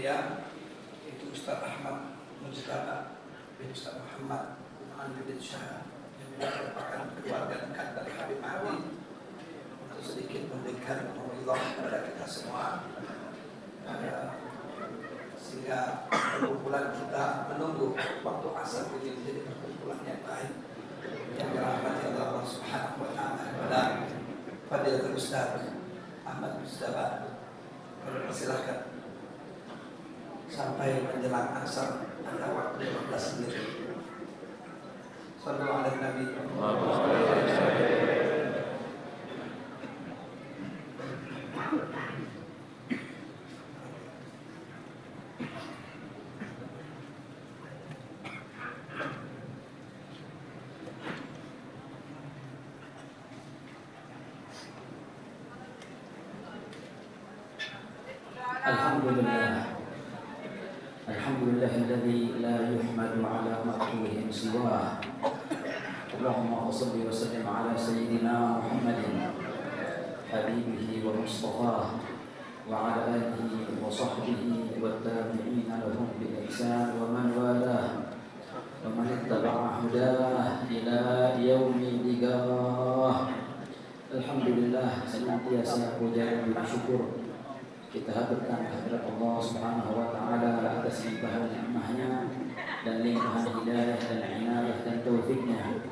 mulia, yaitu Ustaz Ahmad Mujtaba bin Ustaz Muhammad bin Syah yang merupakan keluarga dekat dari Habib Mahdi, untuk sedikit memberikan mau'izah kepada kita semua, sehingga perkumpulan kita menunggu waktu asar ini menjadi perkumpulan yang baik yang dirahmati oleh Allah Subhanahu wa taala. Dan Fadilatul Ustaz Ahmad Mujtaba, persilahkan sampai menjelang asar ada waktu 15 menit. Sallallahu alaihi Nabi. Alhamdulillahilladzi la yuhmadu ala maqbuhin siwah. Allahumma shalli wa sallim ala sayyidina Muhammadin habibihi wa mustafah wa ala alihi wa sahbihi wa tabi'ina lahum bi ihsan wa man walah wa man ittaba'a hudah ila yaumil liqah. Alhamdulillah, senantiasa puja dan syukur kita haturkan hadirat Allah Subhanahu wa taala atas limpahan nikmatnya dan limpahan hidayah dan inayah dan taufiknya.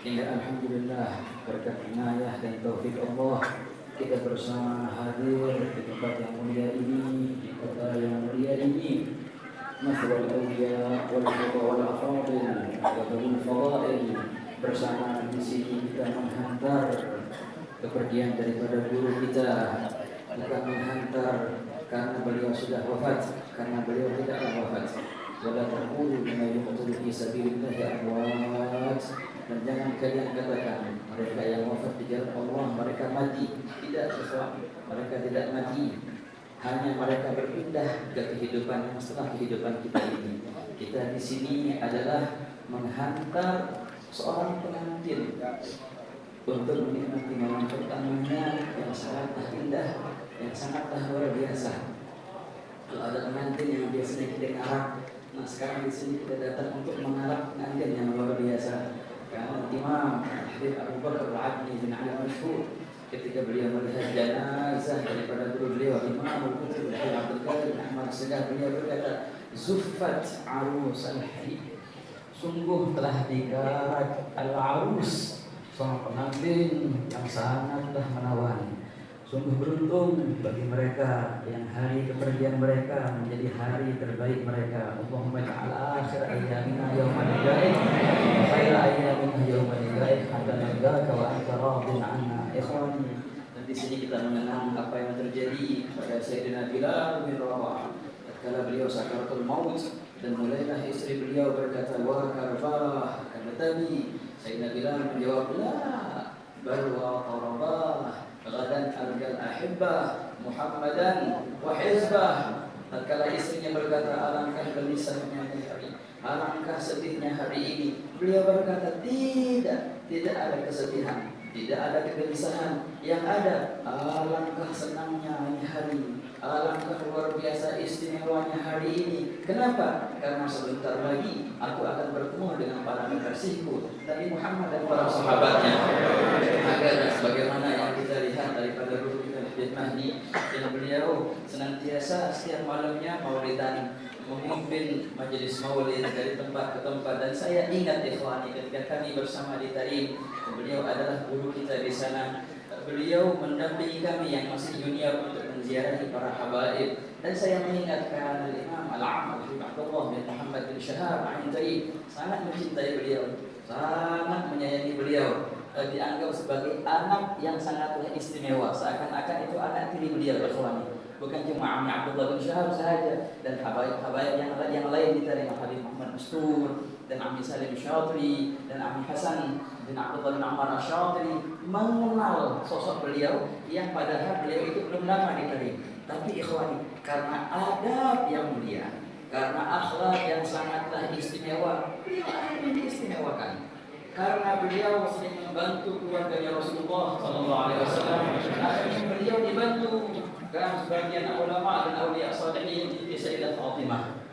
Hingga alhamdulillah berkat inayah dan taufik Allah kita bersama hadir di tempat yang mulia ini, di kota yang mulia ini, Masjidul Awliya wal Fuqaha wal Afadil wa Darul Fadail. Bersama di sini kita menghantar kepergian daripada guru kita, bukan menghantar karena beliau sudah wafat, karena beliau tidaklah wafat. Wala taqulu bima yuqtalu fi sabilillahi amwat. Dan jangan kalian katakan mereka yang wafat di jalan Allah mereka mati. Tidak, sesuatu mereka tidak mati. Hanya mereka berpindah ke kehidupan setelah kehidupan kita ini. Kita di sini adalah menghantar seorang pengantin untuk menikmati malam pertamanya yang sangatlah indah, yang sangatlah luar biasa. Kalau ada pengantin yang biasanya kita ngarak, nah sekarang di sini kita datang untuk mengarak pengantin yang luar biasa. Karena Imam Habib Abu Bakar Al-Adni bin Ali Masyhur, ketika beliau melihat jenazah daripada guru beliau Imam Al-Qutb Abdul Qadir Ahmad Segaf, beliau berkata, "Zuffat arus al-hayy." Sungguh telah dikarak al-arus, seorang pengantin yang sangatlah menawan. Sungguh beruntung bagi mereka yang hari kepergian mereka menjadi hari terbaik mereka. Allahumma ja'al akhir ayyamina yawman liqa'ik wa khair ayyamina yawman liqa'ik hatta nalqaka wa anta radin 'anna. Ikhwani, dan di sini kita mengenang apa yang terjadi pada Sayyidina Bilal bin Rabah tatkala beliau sakaratul maut, dan mulailah istri beliau berkata, "Wa karbah." Kata tadi Sayyidina Bilal menjawab, "La bal wa qarabah ghadan algal ahibbah Muhammadan wa hizbah." Tatkala istrinya berkata, "Alangkah gelisahnya hari, alangkah sedihnya hari ini," beliau berkata, tidak ada kesedihan, tidak ada kegelisahan. Yang ada, alangkah senangnya hari, alangkah luar biasa istimewanya hari ini. Kenapa? Karena sebentar lagi aku akan bertemu dengan para kekasihku Nabi Muhammad dan para sahabatnya. Agar sebagaimana yang kita lihat daripada guru kita Habib Mahdi, yang beliau senantiasa setiap malamnya maulidan, memimpin majelis maulid dari tempat ke tempat. Dan saya ingat ikhwani, ketika kami bersama di Tarim, beliau adalah guru kita di sana. Beliau mendampingi kami yang masih junior untuk menziarahi para habaib. Dan saya mengingatkan Imam Al-Amal Abdullah bin Muhammad bin Syahab Al-Taib sangat mencintai beliau, sangat menyayangi beliau, dianggap sebagai anak yang sangatlah istimewa, seakan-akan itu anak tiri beliau. Bukan cuma Ami Abdullah bin Syahab sahaja, dan habaib yang lain di Tarim, Habib Muhammad Mastur dan Ami Salim Syatri dan Ami Hasan bin Abdullah bin Ammar Syatri mengenal sosok beliau yang padahal beliau itu belum lama di Tarim. Tapi ikhwani, karena adab yang mulia, karena akhlak yang sangatlah istimewa, beliau akhirnya diistimewakan. Karena beliau sering membantu keluarganya Rasulullah SAW, akhirnya beliau dibantu. Kan sebagian ulama dan aulia salihin di Sayyidah Fatimah.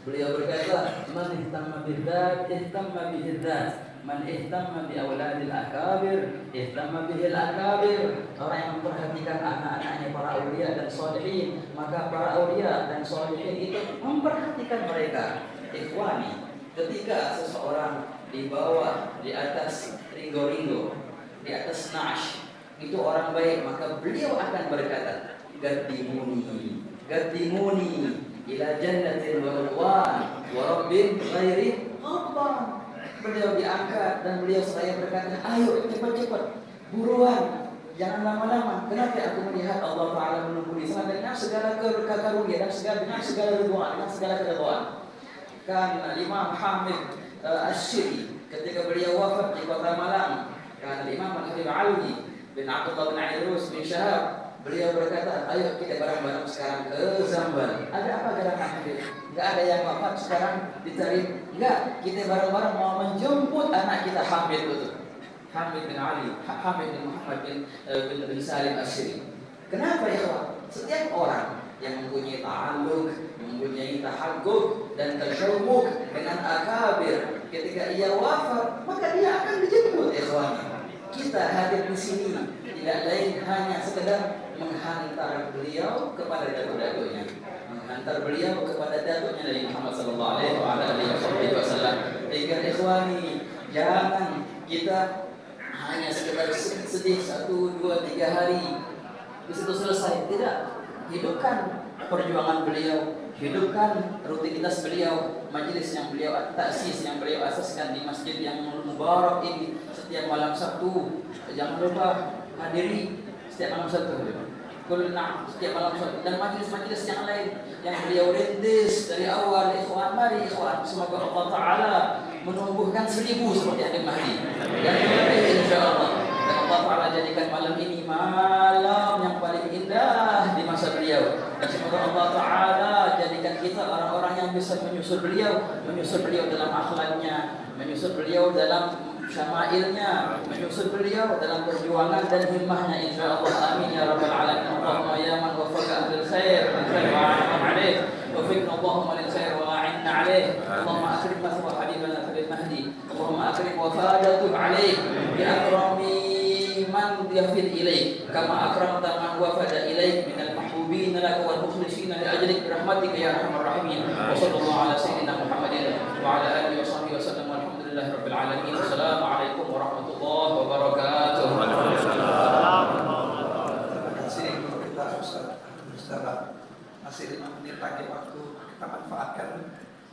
Beliau berkata, "Man ihtamma bidzat, ihtamma bihidzat. Man ihtamma bi auladil akabir, ihtamma bihil akabir." Orang yang memperhatikan anak-anaknya para aulia dan sholihin, maka para aulia dan sholihin itu memperhatikan mereka. Ikhwani, ketika seseorang dibawa di atas ringgo-ringgo, di atas nash, itu orang baik, maka beliau akan berkata, "Gaddimuni, gaddimuni ila jannatin wa ridwan wa rabbin ghairi ghadban." Beliau diangkat dan beliau seraya berkata, "Ayo cepat-cepat, buruan, jangan lama-lama. Kenapa aku melihat Allah Taala menunggu di sana dengan segala karunia dan segala ridwan, dengan segala keridhaan." Kan Imam Hamid Asy-Syiri ketika beliau wafat di kota Malang, kan Imam Al-Habib Ali bin Abdullah bin Aidrus bin Syahab, beliau berkata, "Ayo kita bareng-bareng sekarang ke Zamban." Ada apa gerangan Habib? Enggak ada yang wafat sekarang dicari. Enggak, kita bareng-bareng mau menjemput anak kita Hamid itu. Hamid bin Ali, Hamid bin Muhammad bin Salim Asy-Syiri. Kenapa ya? Setiap orang yang mempunyai ta'alluq, mempunyai tahaqquk dan tasyawwuk dengan akabir, ketika ia wafat, maka dia akan dijemput, ikhwan. Kita hadir di sini tidak lain hanya sekedar menghantar beliau kepada datuk-datuknya, menghantar beliau kepada datuknya Nabi Muhammad sallallahu alaihi wasallam. Agar ikhwani, jangan kita hanya sekedar sedih 1, 2, 3 hari di situ selesai. Tidak, hidupkan perjuangan beliau, hidupkan rutinitas beliau, majelis yang beliau taksis, yang beliau asaskan di masjid yang mubarak ini setiap malam Sabtu. Jangan lupa hadiri setiap malam Sabtu. Setiap malam Sabtu dan majelis-majelis yang lain yang beliau rintis dari awal. Ikhwan, mari ikhwan, semoga Allah Taala menumbuhkan 1000 seperti Habib Mahdi dan lebih insyaallah. Dan Allah Taala jadikan malam ini malam yang paling indah di masa beliau. Dan semoga Allah Taala jadikan kita orang-orang yang bisa menyusul beliau dalam akhlaknya, menyusul beliau dalam syama'ilnya, menyusul beliau dalam perjuangan dan himmahnya, insyaallah. Amin ya rabbal alamin. Allahumma ya man waffaqa ahlul khair wa a'ana alaih, wafiqna Allahumma lil khair wa a'inna alaih. Allahumma akrim maswa habibana Habib Mahdi, Allahumma akrim wafadatuh alaih bi akrami man yafid ilaik kama akramta man wafada ilaik minal mahbubin laka wal mukhlisin li ajlik bi rahmatika ya arhamar rahimin. Wa sallallahu ala sayyidina Muhammadin wa ala alihi wa sahbihi wa sallam. Alhamdulillahi rabbil alamin. Assalamualaikum warahmatullahi wabarakatuh. Terima kasih untuk kita Ustaz. Masih 5 menit lagi waktu kita manfaatkan.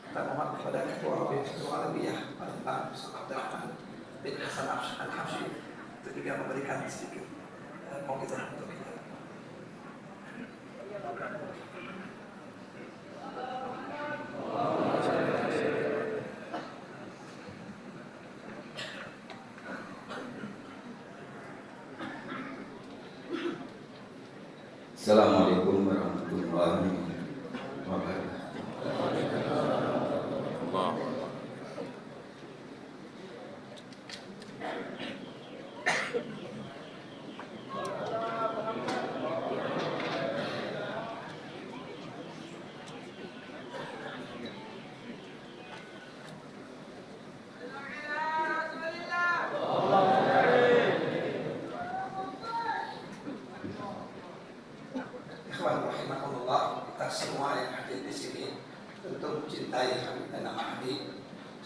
Kita mohon kepada Ketua Alawiyah Al-Imam Abdul Rahman bin Hasan Al-Habsyi untuk juga memberikan sedikit mau'izah untuk kita. Assalamualaikum warahmatullahi wabarakatuh.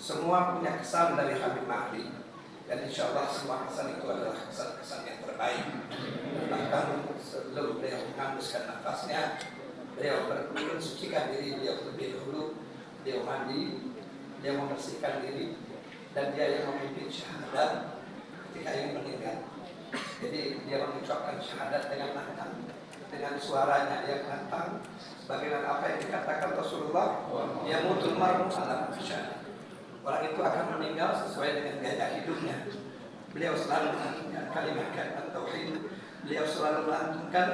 Semua punya kesan dari Habib Mahdi, dan insya Allah semua kesan itu adalah kesan-kesan yang terbaik. Bahkan sebelum beliau menghembuskan nafasnya, beliau mensucikan diri beliau terlebih dahulu. Beliau mandi, dia membersihkan diri, dan dia yang memimpin syahadat ketika ingin meninggal. Jadi dia mengucapkan syahadat dengan lantang, dengan suaranya yang lantang, sebagaimana apa yang dikatakan Rasulullah, yamutul mar'u ala syahadat. Orang itu akan meninggal sesuai dengan gaya hidupnya. Beliau selalu melantunkan kalimat tauhid. Beliau selalu melantunkan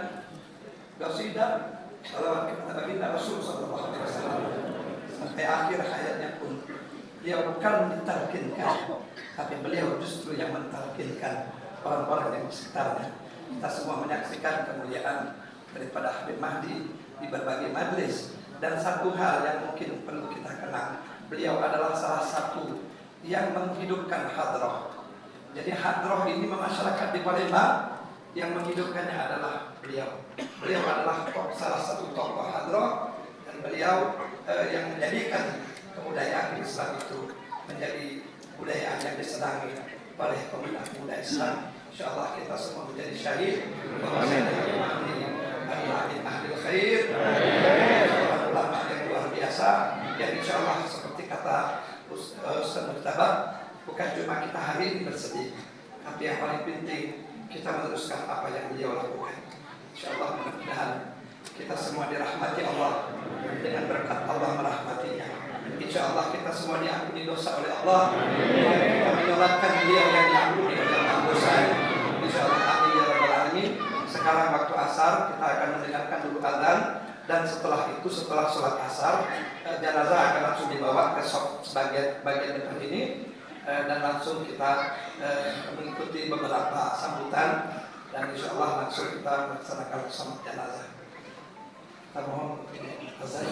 qasidah salawat kepada baginda Rasul sallallahu alaihi wasallam. Sampai akhir hayatnya pun beliau bukan mentalkinkan, tapi beliau justru yang mentalkinkan orang-orang yang di sekitarnya. Kita semua menyaksikan kemuliaan daripada Habib Mahdi di berbagai majlis, Dan satu hal yang mungkin perlu kita kenal, beliau adalah salah satu yang menghidupkan hadrah. Jadi hadrah ini masyarakat di Palembang, yang menghidupkannya adalah beliau. Beliau adalah salah satu tokoh hadrah, dan beliau yang menjadikan kebudayaan Islam itu menjadi budaya yang disenangi oleh pemuda-pemuda Islam. InsyaAllah kita semua menjadi syahid. Amin. Ahli khair, ulama yang luar biasa. Yang InsyaAllah seperti kata Ustaz Mujtaba, bukan cuma kita hari ini bersedih, tapi yang paling penting kita meneruskan apa yang beliau lakukan. InsyaAllah mudah-mudahan kita semua dirahmati Allah, dengan berkat Allah merahmatinya. InsyaAllah kita semua diampuni dosa oleh Allah, dengan kita menyolatkan beliau yang diampuni oleh Allah dosa. InsyaAllah amin ya rabbal alamin. Sekarang waktu asar kita akan mendengarkan dulu azan, dan setelah itu setelah sholat asar jenazah akan langsung dibawa ke bagian depan ini, dan langsung kita mengikuti beberapa sambutan, dan InsyaAllah langsung kita melaksanakan sholat jenazah. Kita mohon azan.